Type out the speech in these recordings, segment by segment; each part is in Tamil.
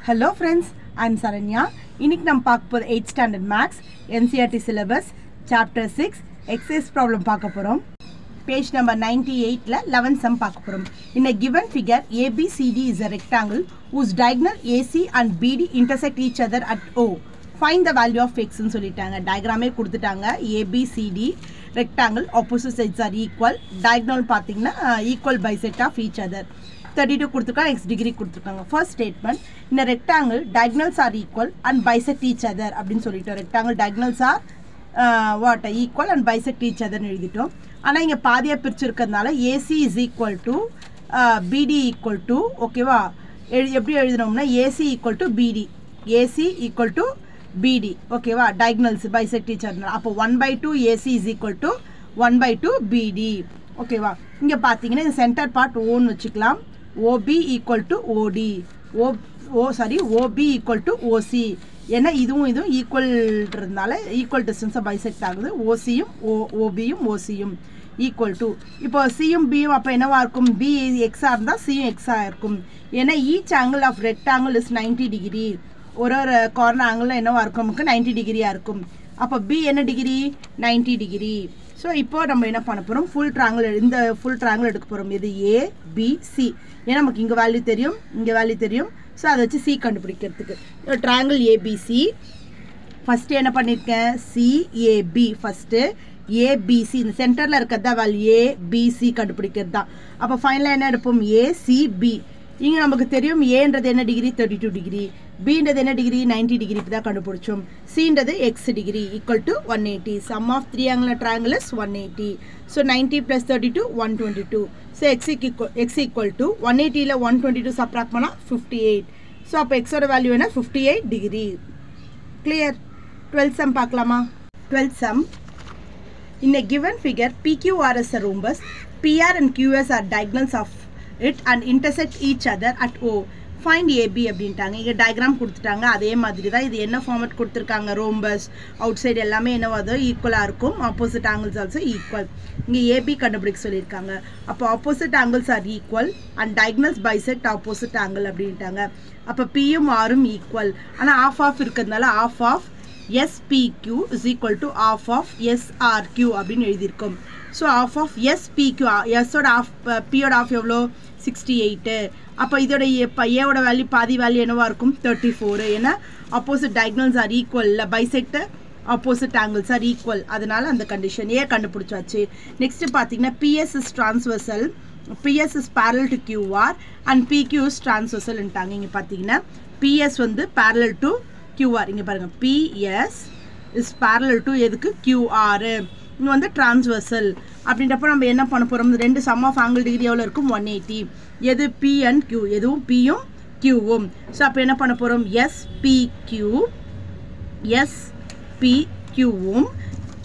Hello friends, I am Saranya. இன்னைக்கு நம்ம பார்க்க போற 8th standard maths NCERT syllabus chapter 6 exercise problem பார்க்க போறோம். Page number 98 ல 11 sum பார்க்க போறோம். In a given figure ABCD is a rectangle whose diagonal AC and BD intersect each other at O. Find the value of x ன்னு சொல்லிட்டாங்க. டயகிராமே கொடுத்துட்டாங்க. ABCD rectangle opposite sides are equal. Diagonal பாத்தீங்கன்னா equal bisect of each other. 32 கொடுத்துருக்காங்க, x degree கொடுத்துருக்காங்க. First statement, in a rectangle, diagonals are equal and bisect each other அப்படின்னு சொல்லிட்டோம். Rectangle diagonals are equal and bisect each other எழுதிட்டோம். ஆனால் இங்கே பாதியாக பிரிச்சிருக்கிறதுனால AC is equal to BD equal to, ஓகேவா, எப்படி எழுதினோம்னா AC equal to BD, AC equal to BD, ஓகேவா, diagonals bisect each other. அப்போ 1/2 AC is equal to 1/2 BD, ஓகேவா. இங்கே பார்த்தீங்கன்னா இந்த சென்டர் பார்ட் ஓன்னு வச்சுக்கலாம். OB equal to OD, OB equal to OC. ஏன்னா இதுவும் ஈக்குவல் இருந்தால ஈக்குவல் டிஸ்டன்ஸை பைசெக்ட் ஆகுது. OCயும் OBயும் OCயும் ஈக்குவல் டு, இப்போ சியும் பியும் அப்போ என்னவா இருக்கும், பி எக்ஸாக இருந்தால் சியும் எக்ஸாக இருக்கும். ஏன்னா each angle of rectangle is 90 degree. ஒரு கார்னர் ஆங்கிள் என்னவா இருக்கும், நமக்கு 90 டிகிரியாக இருக்கும். அப்போ பி என்ன டிகிரி, 90 டிகிரி. ஸோ இப்போ நம்ம என்ன பண்ண போகிறோம், ஃபுல் ட்ராங்கிள், இந்த ஃபுல் ட்ராங்கிள் எடுக்க போகிறோம். இது ABC, ஏன்னா நமக்கு இங்கே வேல்யூ தெரியும், இங்கே வேல்யூ தெரியும். ஸோ அதை வச்சு சி கண்டுபிடிக்கிறதுக்கு ட்ராங்கிள் ABC ஃபஸ்ட்டு என்ன பண்ணியிருக்கேன், CAB ஃபஸ்ட்டு, ABC இந்த சென்டரில் இருக்கிறது தான் வேல்யூ, ABC கண்டுபிடிக்கிறது தான். அப்போ ஃபைனலாக என்ன எடுப்போம், ACB. இங்கே நமக்கு தெரியும் ஏன்றது என்ன டிகிரி, 32 டிகிரி, பின்றது என்ன டிகிரி, 90 டிகிரி. இப்போ தான் கண்டுபிடிச்சோம். சின்றது x degree equal to 180. Sum of three angular triangle is 180. So 90 + 32 122. So x equal to 180ல் 122 சப்ராக்ட் பண்ணால் 58. ஸோ அப்போ எக்ஸோட வேல்யூ என்ன, 58 டிகிரி. கிளியர். 12th சம் பார்க்கலாமா. 12th sum, in a given figure PQR is a rhombus, PR and QS are diagonals of it and intersect each other at O. Find AB அப்படின்ட்டாங்க. இங்கே டயக்ராம் கொடுத்துட்டாங்க. அதே மாதிரி தான் இது என்ன ஃபார்மேட் கொடுத்துருக்காங்க, ரோம்பஸ், அவுட் சைடு எல்லாமே என்னவாதோ ஈக்குவலாக இருக்கும். Opposite angles also equal. இங்கே ஏபி கண்டுபிடிக்க சொல்லியிருக்காங்க. அப்போ opposite angles are equal and diagonals bisect opposite angle அப்படின்ட்டாங்க. அப்போ பியும் ஆரும் ஈக்குவல். ஆனால் ஆஃப் இருக்கிறதுனால half SPQ is equal to half of SRQ அப்படின்னு எழுதியிருக்கோம். ஸோ ஆஃப் SPQ, எஸ்ஸோட ஆஃப், பியோட ஆஃப் எவ்வளோ, 68. அப்போ இதோட ஏவோட வேல்யூ பாதி வேல்யூ என்னவா இருக்கும், 34. ஏன்னா ஆப்போசிட் டயக்னல்ஸ் ஆர் ஈக்குவல், இல்லை bisect opposite angles are equal. அதனால அந்த கண்டிஷன் ஏ கண்டுபிடிச்சாச்சு. நெக்ஸ்ட் பார்த்தீங்கன்னா PS is transversal, PS is parallel to QR and PQ is transversalன்ட்டாங்க. இங்கே பார்த்தீங்கன்னா PS வந்து parallel to QR. இங்கே பாருங்க, PS is parallel to எதுக்கு, QR. இங்கே வந்து டிரான்ஸ்வர்சல் அப்படின்றப்ப நம்ம என்ன பண்ண போகிறோம், ரெண்டு சம் ஆஃப் ஆங்கிள் டிகிரி எவ்வளோ இருக்கும், 180. எது P and Q, எதுவும் Pயும் Qவும். ஸோ அப்போ என்ன பண்ண போகிறோம், SPQவும்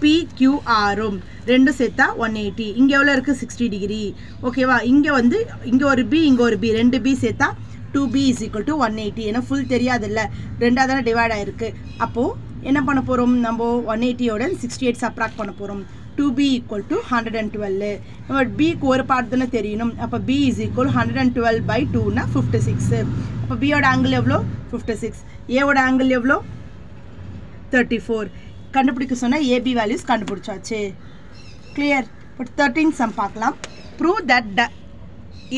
PQRும் ரெண்டும் சேர்த்தா 180. இங்கே எவ்வளோ இருக்குது, 60 டிகிரி. ஓகேவா. இங்கே வந்து இங்கே ஒரு B, இங்கே ஒரு B, ரெண்டு B சேர்த்தா 2B is equal to 180. ஏன்னா ஃபுல் தெரியாதுல்ல, ரெண்டாக தானே டிவைட் ஆகிருக்கு. அப்போது என்ன பண்ண போகிறோம், நம்ம 180யோட 68 சப்ராக்ட் பண்ண போகிறோம். 2B equal to 112. நம்ம பிக்கு ஒரு பார்ட் தானே தெரியணும். அப்போ B is equal 112/2னா 56. அப்போ பியோட ஆங்கிள் எவ்வளோ, 56. ஏவோட ஆங்கிள் எவ்வளோ, 34. கண்டுபிடிக்க சொன்னால் ஏபி வேல்யூஸ் கண்டுபிடிச்சாச்சு. கிளியர். பட் 13th சம் பார்க்கலாம். Prove that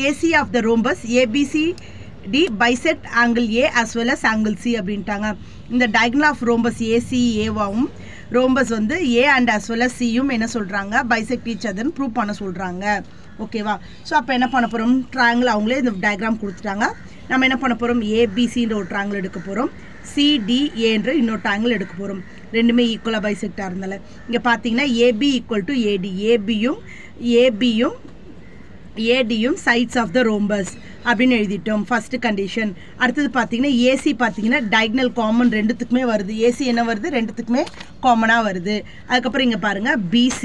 AC of the rhombus ABCD bisect angle A as well as angle C அப்படின்ட்டாங்க. இந்த diagonal of rhombus ACAவும் ரோம்பஸ் வந்து A and as well as Cயும் என்ன சொல்கிறாங்க, bisect each other ப்ரூவ் பண்ண சொல்கிறாங்க. ஓகேவா. ஸோ அப்போ என்ன பண்ண போகிறோம், ட்ரையாங்கிள் அவங்களே இந்த டயக்ராம் கொடுத்துட்டாங்க. நம்ம என்ன பண்ண போகிறோம், ABCன்ற ஒரு ட்ரையாங்கிள் எடுக்க போகிறோம், CDAன்ற இன்னொரு ட்ரையாங்கிள் எடுக்க போகிறோம். ரெண்டுமே ஈக்குவலாக பைசெக்டாக இருந்தால இங்கே பார்த்தீங்கன்னா AB equal to AD, ABயும் ADயும் சைட்ஸ் ஆஃப் த ரோம்பஸ் அப்படின்னு எழுதிட்டோம். First condition. அடுத்தது பார்த்தீங்கன்னா AC பார்த்தீங்கன்னா டயக்னல் காமன் ரெண்டுத்துக்குமே வருது. AC என்ன வருது, ரெண்டுத்துக்குமே காமனாக வருது. அதுக்கப்புறம் இங்கே பாருங்கள், BC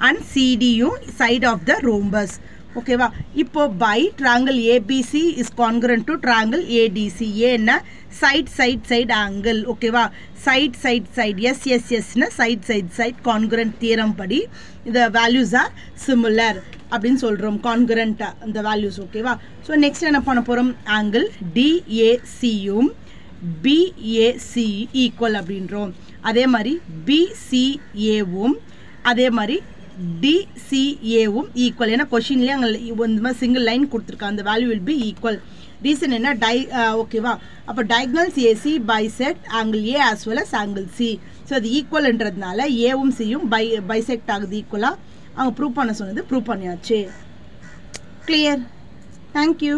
அண்ட் CDயும் சைட் ஆஃப் த ரோம்பஸ். ஓகேவா. இப்போ by triangle ABC is congruent to triangle ADC. ஏன்னா சைட் ஆங்கிள். ஓகேவா. சைட் எஸ்னா சைட் கான்கரண்ட் தியரம் படி இந்த வேல்யூஸ் ஆர் சிமிலர் அப்படின்னு சொல்கிறோம், கான்கரண்ட் அந்த வேல்யூஸ். ஓகேவா. ஸோ நெக்ஸ்ட் என்ன பண்ண போகிறோம், ஆங்கிள் DACயும் பிஏசி ஈக்குவல் அப்படின்றோம். அதே மாதிரி பிசிஏவும் அதே மாதிரி டிசிஏவும் ஈக்குவல். ஏன்னா கொஷின்லேயே அங்கே இந்த மாதிரி சிங்கிள் லைன் கொடுத்துருக்காங்க. அந்த value will be equal. Reason என்ன ஓகேவா? அப்போ diagonals AC bisect angle A as well as angle C. So அது ஈக்குவல்ன்றதுனால ஏவும் சியும் பைசெக்ட் ஆகுது ஈக்குவலாக. அவங்க ப்ரூவ் பண்ண சொன்னது ப்ரூவ் பண்ணியாச்சு. கிளியர். தேங்க்யூ.